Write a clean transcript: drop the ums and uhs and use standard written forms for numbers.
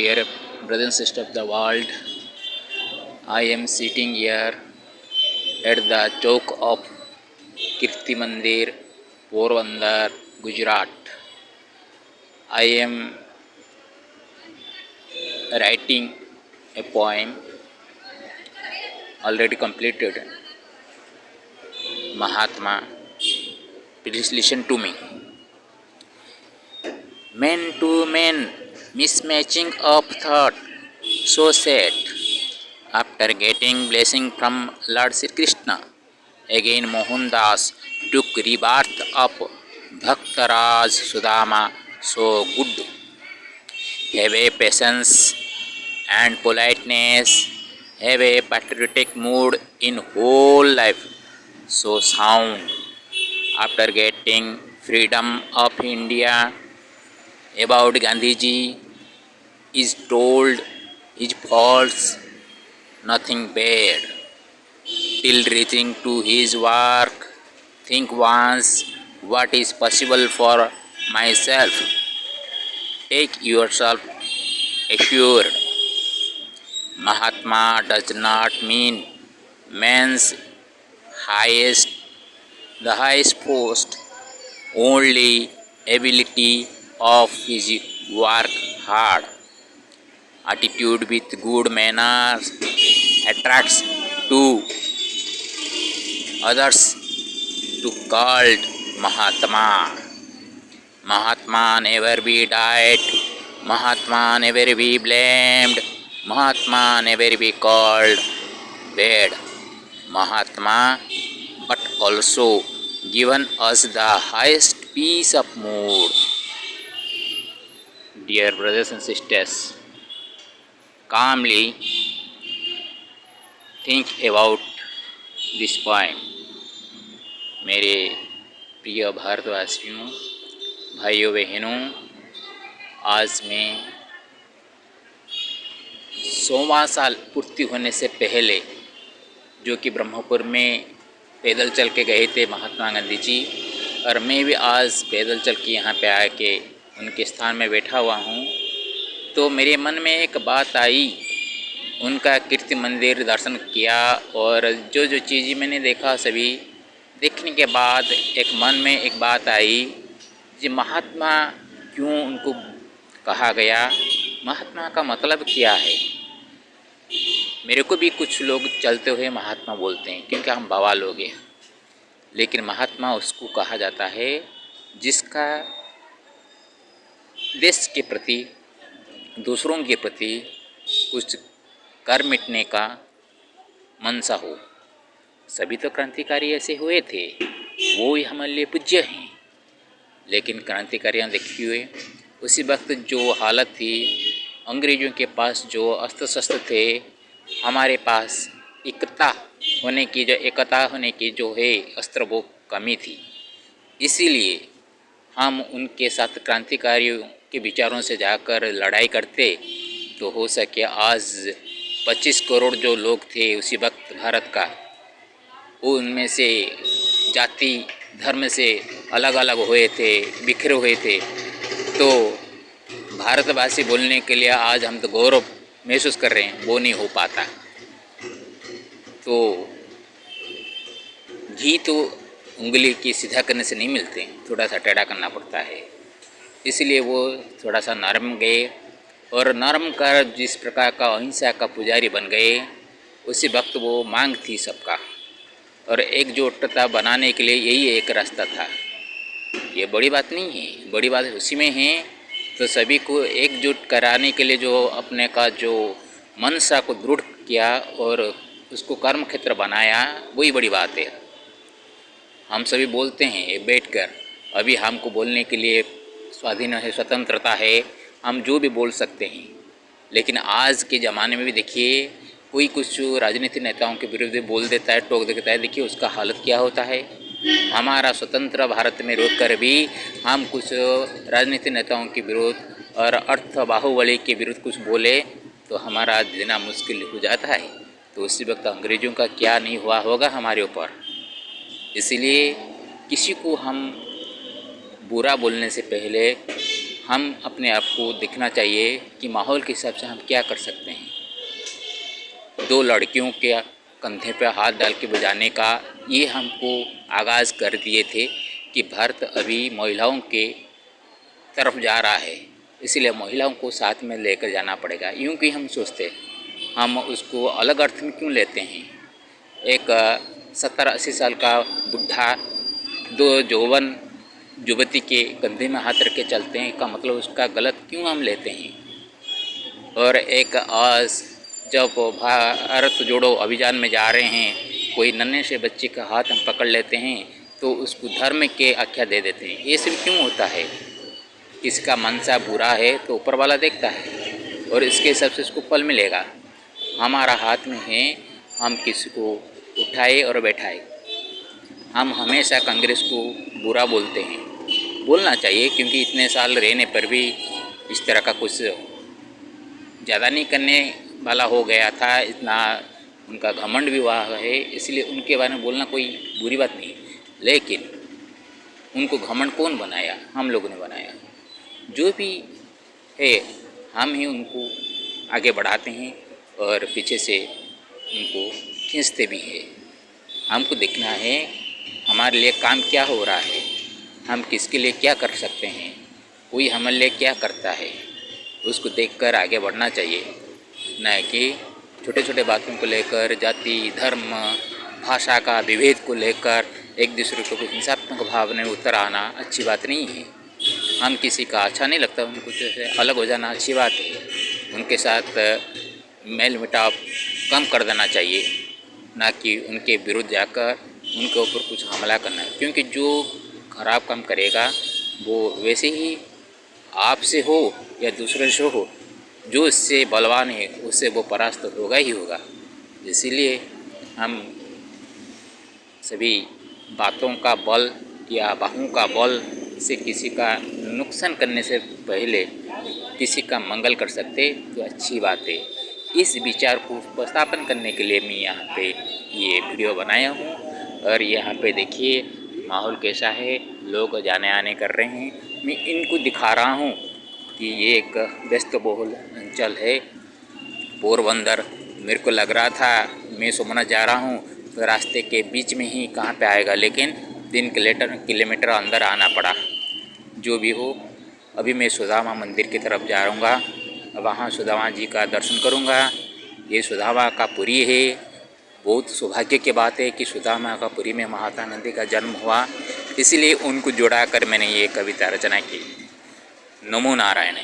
Dear brothers and sisters of the world, I am sitting here at the chowk of Kirti Mandir, Porbandar, Gujarat. I am writing a poem already completed. Mahatma, please listen to me. Man to man, mismatching of thought, so sad. After getting blessing from Lord Sri Krishna, again Mohandas took rebirth of Bhaktaraj Sudama, so good. Have a patience and politeness, have a patriotic mood in whole life, so sound. After getting freedom of India, about Gandhiji is told his faults, nothing bad. Till reaching to his work, think once what is possible for myself. Take yourself assured. Mahatma does not mean man's highest, the highest post, only ability of his work hard. Attitude with good manners attracts to others to called Mahatma. Mahatma never be died, Mahatma never be blamed, Mahatma never be called bad. Mahatma, but also given us the highest peace of mood. Dear brothers and sisters, calmly think about this poem. मेरे प्रिय भारतवासियों, भाइयों बहनों, आज मैं 100वां साल पूर्ति होने से पहले जो कि ब्रह्मपुर में पैदल चल के गए थे महात्मा गांधी जी, और मैं भी आज पैदल चल के यहाँ पे आके उनके स्थान में बैठा हुआ हूँ, तो मेरे मन में एक बात आई। उनका कीर्ति मंदिर दर्शन किया और जो जो चीज़ें मैंने देखा सभी देखने के बाद एक मन में एक बात आई कि महात्मा क्यों उनको कहा गया, महात्मा का मतलब क्या है। मेरे को भी कुछ लोग चलते हुए महात्मा बोलते हैं क्योंकि हम बाबा लोग हैं, लेकिन महात्मा उसको कहा जाता है जिसका देश के प्रति, दूसरों के प्रति कुछ कर मिटने का मनसा हो। सभी तो क्रांतिकारी ऐसे हुए थे, वो ही हमारे लिए पूज्य हैं, लेकिन क्रांतिकारियाँ देखिए उसी वक्त जो हालत थी, अंग्रेज़ों के पास जो अस्त्र शस्त्र थे, हमारे पास एकता होने की जो है अस्त्र वो कमी थी। इसीलिए हम उनके साथ क्रांतिकारियों के विचारों से जाकर लड़ाई करते तो हो सके आज 25 करोड़ जो लोग थे उसी वक्त भारत का, उनमें से जाति धर्म से अलग अलग हुए थे, बिखरे हुए थे, तो भारतवासी बोलने के लिए आज हम तो गौरव महसूस कर रहे हैं, वो नहीं हो पाता। तो घी तो उंगली की सीधा करने से नहीं मिलते, थोड़ा सा टेढ़ा करना पड़ता है। इसलिए वो थोड़ा सा नरम गए और नरम कर जिस प्रकार का अहिंसा का पुजारी बन गए, उसी वक्त वो मांग थी सबका, और एकजुटता बनाने के लिए यही एक रास्ता था। ये बड़ी बात नहीं है, बड़ी बात उसी में है। तो सभी को एकजुट कराने के लिए जो अपने का जो मनसा को दृढ़ किया और उसको कर्म क्षेत्र बनाया, वही बड़ी बात है। हम सभी बोलते हैं बैठकर, अभी हमको बोलने के लिए स्वाधीन है, स्वतंत्रता है, हम जो भी बोल सकते हैं, लेकिन आज के ज़माने में भी देखिए कोई कुछ राजनीतिक नेताओं के विरुद्ध बोल देता है, टोक देता है, देखिए उसका हालत क्या होता है। हमारा स्वतंत्र भारत में रोक कर भी हम कुछ राजनीतिक नेताओं के विरुद्ध और अर्थ बाहुबली के विरुद्ध कुछ बोले तो हमारा जीना मुश्किल हो जाता है। तो उसी वक्त अंग्रेज़ों का क्या नहीं हुआ होगा हमारे ऊपर। इसलिए किसी को हम बुरा बोलने से पहले हम अपने आप को देखना चाहिए कि माहौल के हिसाब से हम क्या कर सकते हैं। दो लड़कियों के कंधे पे हाथ डाल के बजाने का ये हमको आगाज़ कर दिए थे कि भारत अभी महिलाओं के तरफ जा रहा है, इसलिए महिलाओं को साथ में लेकर जाना पड़ेगा। यूँ कि हम सोचते हैं, हम उसको अलग अर्थ में क्यों लेते हैं। एक 70-80 साल का बुढ़ा दो यौवन युवती के कंधे में हाथ रख के चलते हैं का मतलब उसका गलत क्यों हम लेते हैं। और एक आज जब भारत जोड़ो अभियान में जा रहे हैं, कोई नन्हे से बच्चे का हाथ हम पकड़ लेते हैं तो उसको धर्म के आख्या दे देते हैं। ये सब क्यों होता है। किसका मनसा बुरा है तो ऊपर वाला देखता है और इसके हिसाब से उसको फल मिलेगा। हमारा हाथ में है, हम किसी को उठाए और बैठाए। हम हमेशा कांग्रेस को बुरा बोलते हैं, बोलना चाहिए, क्योंकि इतने साल रहने पर भी इस तरह का कुछ ज़्यादा नहीं करने वाला हो गया था। इतना उनका घमंड भी हुआ है, इसलिए उनके बारे में बोलना कोई बुरी बात नहीं। लेकिन उनको घमंड कौन बनाया, हम लोगों ने बनाया। जो भी है हम ही उनको आगे बढ़ाते हैं और पीछे से उनको खींचते भी हैं। हमको देखना है हमारे लिए काम क्या हो रहा है, हम किसके लिए क्या कर सकते हैं, कोई हमारे लिए क्या करता है, उसको देखकर आगे बढ़ना चाहिए। न कि छोटे छोटे बातों को लेकर, जाति धर्म भाषा का विभेद को लेकर एक दूसरे को हिंसात्मक भाव में उतर आना अच्छी बात नहीं है। हम किसी का अच्छा नहीं लगता, उनको जैसे अलग हो जाना अच्छी बात है। उनके साथ मेल मिटाप कम कर देना चाहिए, ना कि उनके विरुद्ध जाकर उनके ऊपर कुछ हमला करना है। क्योंकि जो खराब काम करेगा वो वैसे ही आपसे हो या दूसरे से हो, जो इससे बलवान है उससे वो परास्त होगा ही होगा। इसीलिए हम सभी बातों का बल या बाहों का बल से किसी का नुकसान करने से पहले किसी का मंगल कर सकते तो अच्छी बात है। इस विचार को उपस्थापन करने के लिए मैं यहाँ पे ये वीडियो बनाया हूँ। और यहाँ पे देखिए माहौल कैसा है, लोग जाने आने कर रहे हैं। मैं इनको दिखा रहा हूँ कि ये एक व्यस्त बहुल अंचल है पोरबंदर। मेरे को लग रहा था मैं सोमनाथ जा रहा हूँ तो रास्ते के बीच में ही कहाँ पे आएगा, लेकिन 3 किलोमीटर अंदर आना पड़ा। जो भी हो, अभी मैं सुदामा मंदिर की तरफ जा रहूँगा, वहाँ सुदामा जी का दर्शन करूँगा। ये सुदामा का पुरी है। बहुत सौभाग्य की बात है कि सुदामा का पुरी में महात्मा गांधी का जन्म हुआ, इसीलिए उनको जोड़ा कर मैंने ये कविता रचना की। नमो नारायण।